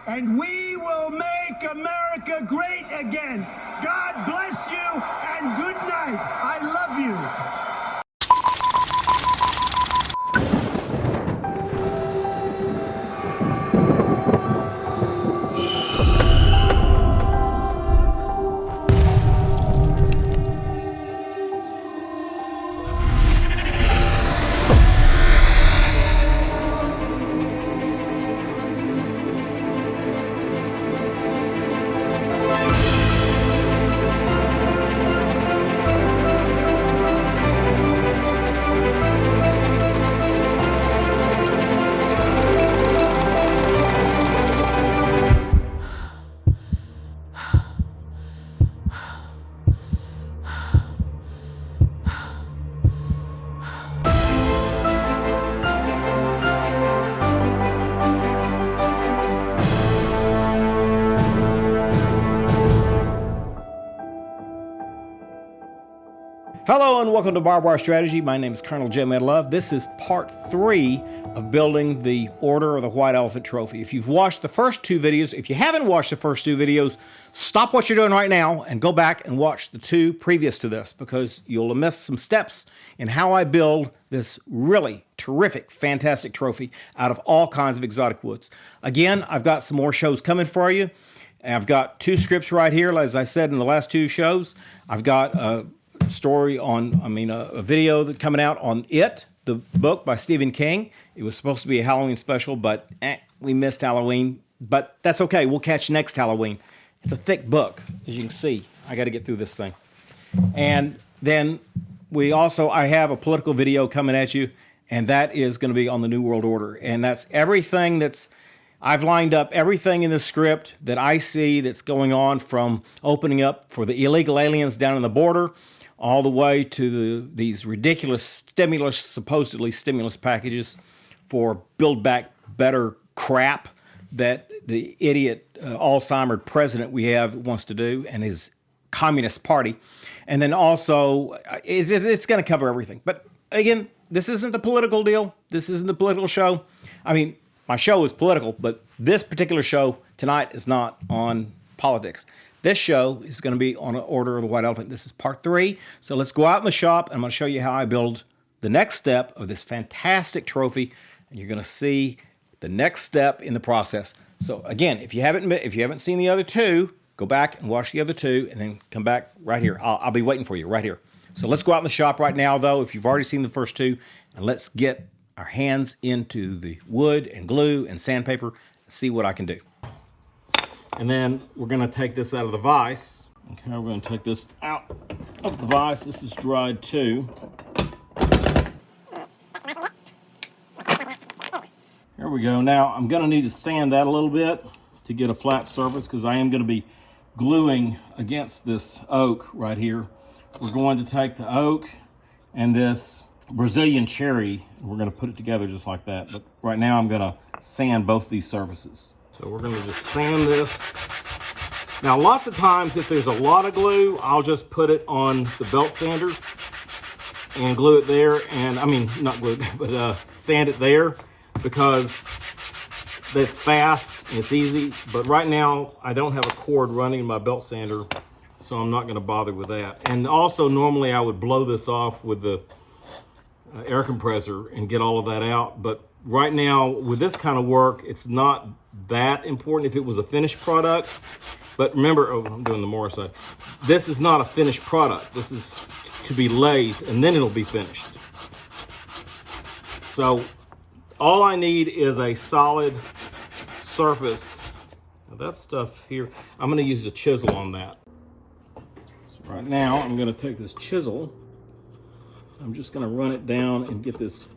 and we will make America great again. God bless you and good night. I love you. Hello and welcome to Barbed Wire Strategy. My name is Colonel Jim Medlove. This is part 3 of building the Order of the White Elephant Trophy. If you've watched the first 2 videos, if you haven't watched the first 2 videos, stop what you're doing right now and go back and watch the 2 previous to this, because you'll have missed some steps in how I build this really terrific, fantastic trophy out of all kinds of exotic woods. Again, I've got some more shows coming for you. I've got 2 scripts right here, as I said in the last 2 shows. I've got a video that's coming out on It, the book by Stephen King. It was supposed to be a Halloween special, but we missed Halloween. But that's okay. We'll catch next Halloween. It's a thick book, as you can see. I got to get through this thing. And then I have a political video coming at you, and that is going to be on the New World Order. And that's everything I've lined up everything in the script that I see that's going on, from opening up for the illegal aliens down on the border, all the way to these ridiculous supposedly stimulus packages for Build Back Better crap that the idiot Alzheimer's president we have wants to do, and his Communist Party. And then also, it's going to cover everything. But again, this isn't the political deal. This isn't the political show. I mean, my show is political, but this particular show tonight is not on politics. This show is going to be on Order of the White Elephant. This is part 3. So let's go out in the shop, and I'm going to show you how I build the next step of this fantastic trophy, and you're going to see the next step in the process. So again, if you haven't seen the other 2, go back and watch the other 2, and then come back right here. I'll be waiting for you right here. So let's go out in the shop right now, though, if you've already seen the first 2, and let's get our hands into the wood and glue and sandpaper and see what I can do. And then we're going to take this out of the vise. Okay, we're going to take this out of the vise. This is dried too. There we go. Now I'm going to need to sand that a little bit to get a flat surface, because I am going to be gluing against this oak right here. We're going to take the oak and this Brazilian cherry, and we're going to put it together just like that. But right now I'm going to sand both these surfaces. So we're going to just sand this. Now, lots of times if there's a lot of glue, I'll just put it on the belt sander and glue it there. And not glue it, but sand it there, because that's fast and it's easy. But right now I don't have a cord running in my belt sander, so I'm not going to bother with that. And also, normally I would blow this off with the air compressor and get all of that out. But right now, with this kind of work, it's not that important if it was a finished product. But remember, I'm doing the Morris side. This is not a finished product. This is to be lathed, and then it'll be finished. So all I need is a solid surface. Now that stuff here, I'm going to use a chisel on that. So right now, I'm going to take this chisel. I'm just going to run it down and get this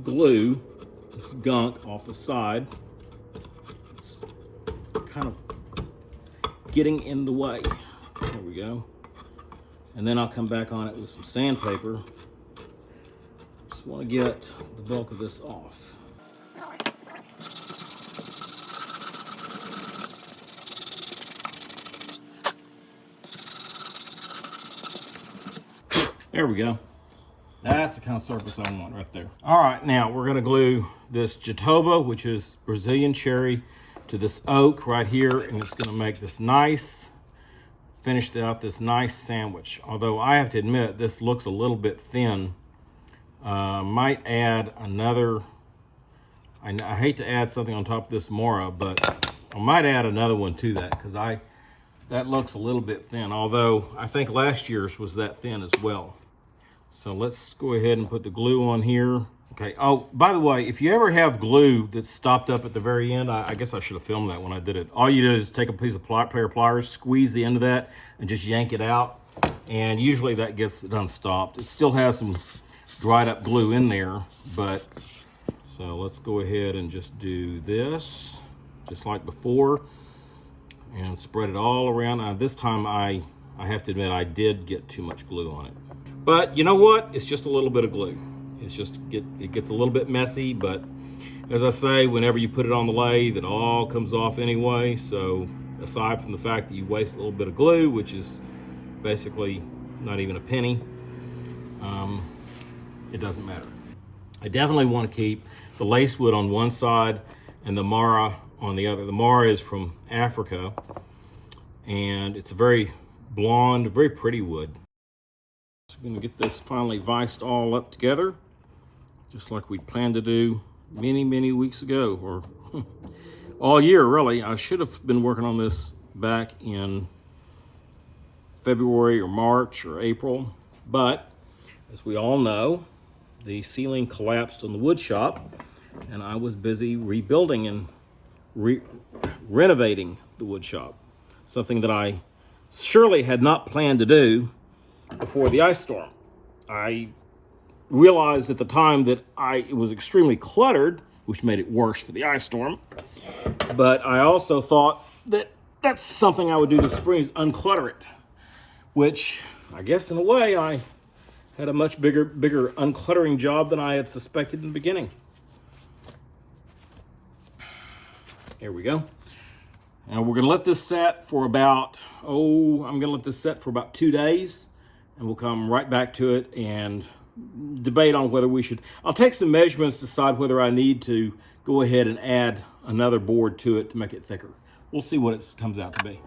glue, this gunk, off the side. It's kind of getting in the way. There we go. And then I'll come back on it with some sandpaper. Just want to get the bulk of this off. There we go. That's the kind of surface I want right there. All right, now we're going to glue this Jatoba, which is Brazilian cherry to this oak right here, and it's going to make this nice, finished out this nice sandwich. Although I have to admit, this looks a little bit thin. Might add another, I hate to add something on top of this mora, but I might add another one to that, because that looks a little bit thin, although I think last year's was that thin as well. So let's go ahead and put the glue on here. Okay, oh, by the way, if you ever have glue that's stopped up at the very end, I guess I should have filmed that when I did it. All you do is take a pair of pliers, squeeze the end of that, and just yank it out. And usually that gets it unstopped. It still has some dried up glue in there, but, so let's go ahead and just do this, just like before, and spread it all around. Now, this time I have to admit I did get too much glue on it. But you know what? It's just a little bit of glue. It's just, it gets a little bit messy, but as I say, whenever you put it on the lathe, it all comes off anyway. So aside from the fact that you waste a little bit of glue, which is basically not even a penny, it doesn't matter. I definitely want to keep the lace wood on one side and the mara on the other. The mara is from Africa, and it's a very blonde, very pretty wood. So we're going to get this finally viced all up together, just like we planned to do many weeks ago, or all year really. I should have been working on this back in February or March or April, but as we all know, the ceiling collapsed on the wood shop, and I was busy rebuilding and renovating the wood shop, something that I surely had not planned to do before the ice storm. I realized at the time that it was extremely cluttered, which made it worse for the ice storm. But I also thought that that's something I would do this spring, is unclutter it, which I guess in a way I had a much bigger uncluttering job than I had suspected in the beginning. Here we go. Now we're gonna let this set for about, I'm gonna let this set for about 2 days, and we'll come right back to it and debate on whether we should. I'll take some measurements, decide whether I need to go ahead and add another board to it to make it thicker. We'll see what it comes out to be.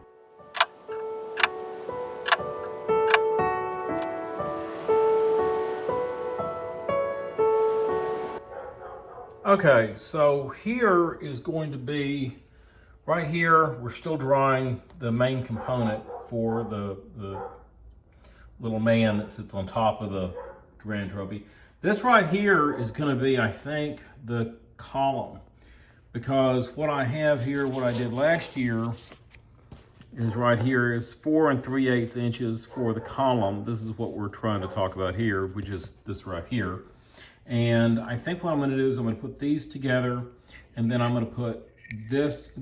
Okay, so here is going to be, right here, we're still drawing the main component for the little man that sits on top of the Grand Trophy. This right here is going to be, I think, the column, because what I have here, what I did last year, is right here is 4 3/8 inches for the column. This is what we're trying to talk about here, which is this right here. And I think what I'm going to do is I'm going to put these together, and then I'm going to put this.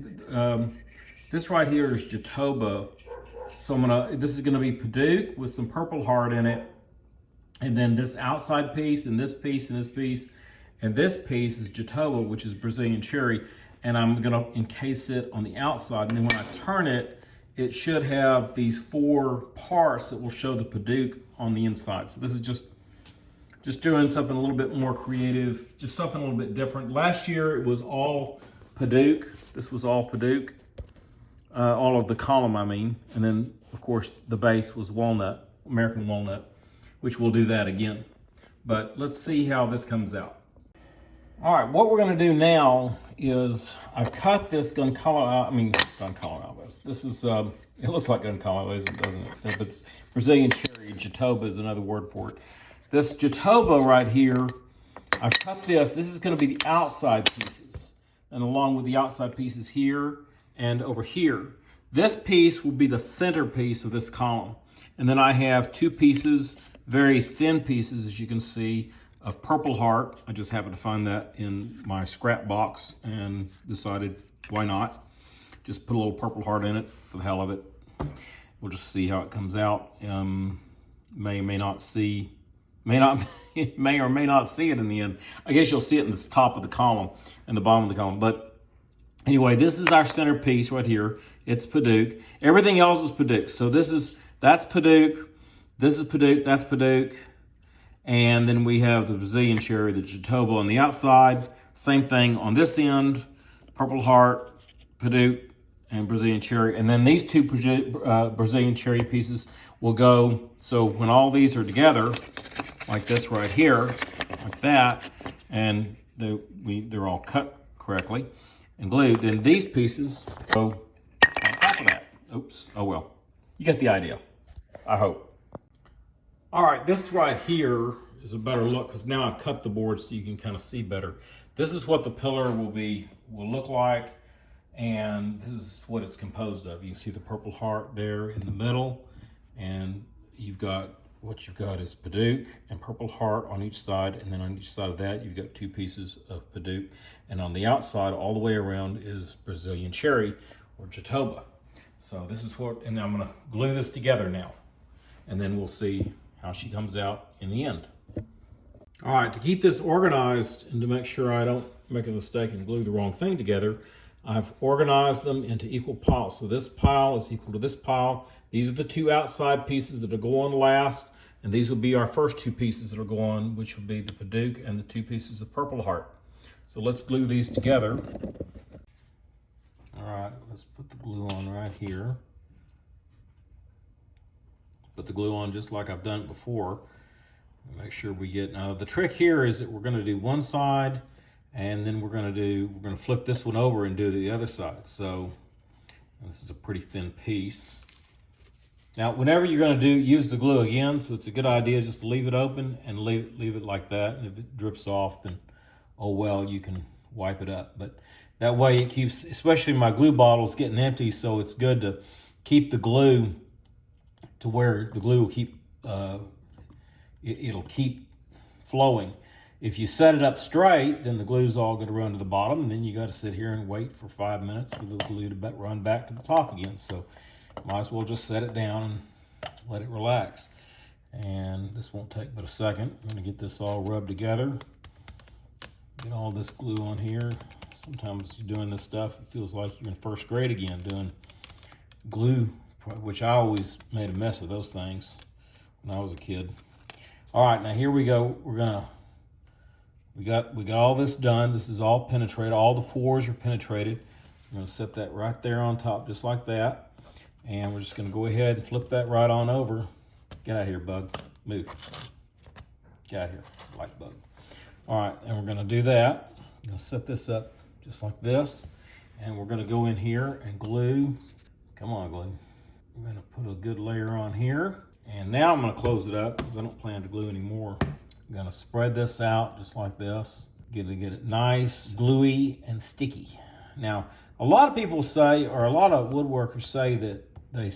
This right here is Jatoba. So this is going to be Padauk with some Purple Heart in it. And then this outside piece, and this piece, and this piece, and this piece is Jatoba, which is Brazilian cherry. And I'm going to encase it on the outside. And then when I turn it, it should have these 4 parts that will show the Padauk on the inside. So this is just doing something a little bit more creative, just something a little bit different. Last year it was all Padauk. This was all Padauk, all of the column, I mean. And then, of course, the base was walnut, American walnut, which we'll do that again. But let's see how this comes out. All right, what we're gonna do now is I've cut this gun color alvas. This is, it looks like gun color alvas, doesn't it? If it's Brazilian cherry, Jatoba is another word for it. This Jatoba right here, I've cut this. This is going to be the outside pieces. And along with the outside pieces here and over here. This piece will be the center piece of this column. And then I have 2 pieces, very thin pieces, as you can see, of Purple Heart. I just happened to find that in my scrap box and decided, why not? Just put a little Purple Heart in it for the hell of it. We'll just see how it comes out. May or may not see it in the end. I guess you'll see it in the top of the column and the bottom of the column. But anyway, this is our center piece right here. It's Padauk. Everything else is Padauk. So that's Padauk. This is Padauk. That's Padauk. And then we have the Brazilian cherry, the Jatoba on the outside. Same thing on this end. Purple Heart, Purdue and Brazilian cherry. And then these two Brazilian cherry pieces will go, so when all these are together, like this right here, like that, and they're all cut correctly and glued, then these pieces go on top of that. Oops, oh well. You get the idea, I hope. All right, this right here is a better look because now I've cut the board so you can kind of see better. This is what the pillar will look like, and this is what it's composed of. You can see the Purple Heart there in the middle, and what you've got is Purdue and Purple Heart on each side, and then on each side of that you've got two pieces of Purdue, and on the outside all the way around is Brazilian cherry or Jatoba. So this is what, and I'm gonna glue this together now, and then we'll see how she comes out in the end. All right, to keep this organized and to make sure I don't make a mistake and glue the wrong thing together, I've organized them into equal piles. So this pile is equal to this pile. These are the two outside pieces that will go on last, and these will be our first two pieces that will go on, which will be the Purdue and the two pieces of Purple Heart. So let's glue these together. All right, let's put the glue on right here. Put the glue on just like I've done it before. Make sure we get, now the trick here is that we're gonna do one side, and then we're gonna flip this one over and do the other side. So this is a pretty thin piece. Now, whenever you're gonna use the glue again, so it's a good idea just to leave it open and leave it like that. And if it drips off, then oh well, you can wipe it up. But that way it keeps, especially my glue bottle's getting empty, so it's good to keep the glue to where the glue will keep, it'll keep flowing. If you set it up straight, then the glue's all going to run to the bottom, and then you got to sit here and wait for 5 minutes for the glue to run back to the top again. So might as well just set it down and let it relax. And this won't take but a second. I'm going to get this all rubbed together. Get all this glue on here. Sometimes you're doing this stuff, it feels like you're in first grade again doing glue, which I always made a mess of those things when I was a kid. All right, now here we go. We got all this done. This is all penetrated. All the pores are penetrated. I'm gonna set that right there on top, just like that. And we're just gonna go ahead and flip that right on over. Get out of here, bug. Move. Get out of here, like bug. All right, and we're gonna do that. I'm gonna set this up just like this. And we're gonna go in here and glue. Come on, glue. I'm gonna put a good layer on here. And now I'm gonna close it up because I don't plan to glue anymore. I'm gonna spread this out just like this. Get it nice, gluey, and sticky. Now, a lot of people say, or a lot of woodworkers say that they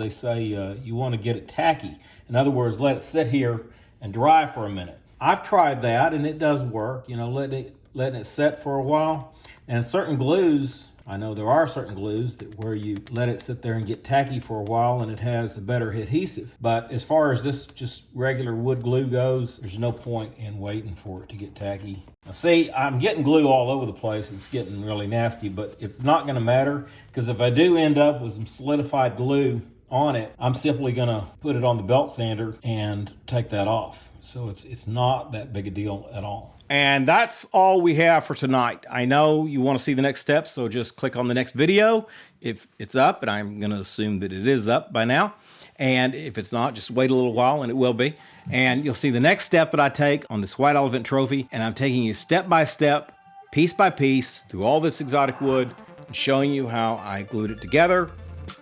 say you wanna get it tacky. In other words, let it sit here and dry for a minute. I've tried that and it does work, letting it set for a while. And certain glues, I know there are certain glues that where you let it sit there and get tacky for a while and it has a better adhesive. But as far as this just regular wood glue goes, there's no point in waiting for it to get tacky. Now see, I'm getting glue all over the place. It's getting really nasty, but it's not gonna matter because if I do end up with some solidified glue on it, I'm simply gonna put it on the belt sander and take that off. So it's not that big a deal at all. And that's all we have for tonight. I know you want to see the next steps, so just click on the next video if it's up, and I'm going to assume that it is up by now. And if it's not, just wait a little while and it will be. And you'll see the next step that I take on this white elephant trophy, and I'm taking you step by step, piece by piece, through all this exotic wood, and showing you how I glued it together,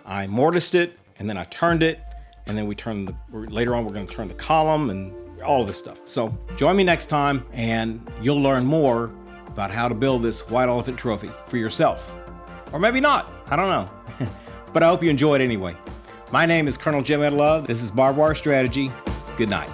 I mortised it, and then I turned it, and then later on we're going to turn the column and all of this stuff. So join me next time and you'll learn more about how to build this white elephant trophy for yourself. Or maybe not, I don't know. But I hope you enjoy it anyway. My name is Colonel Jim Edlove. This is Barbed Wire Strategy. Good night.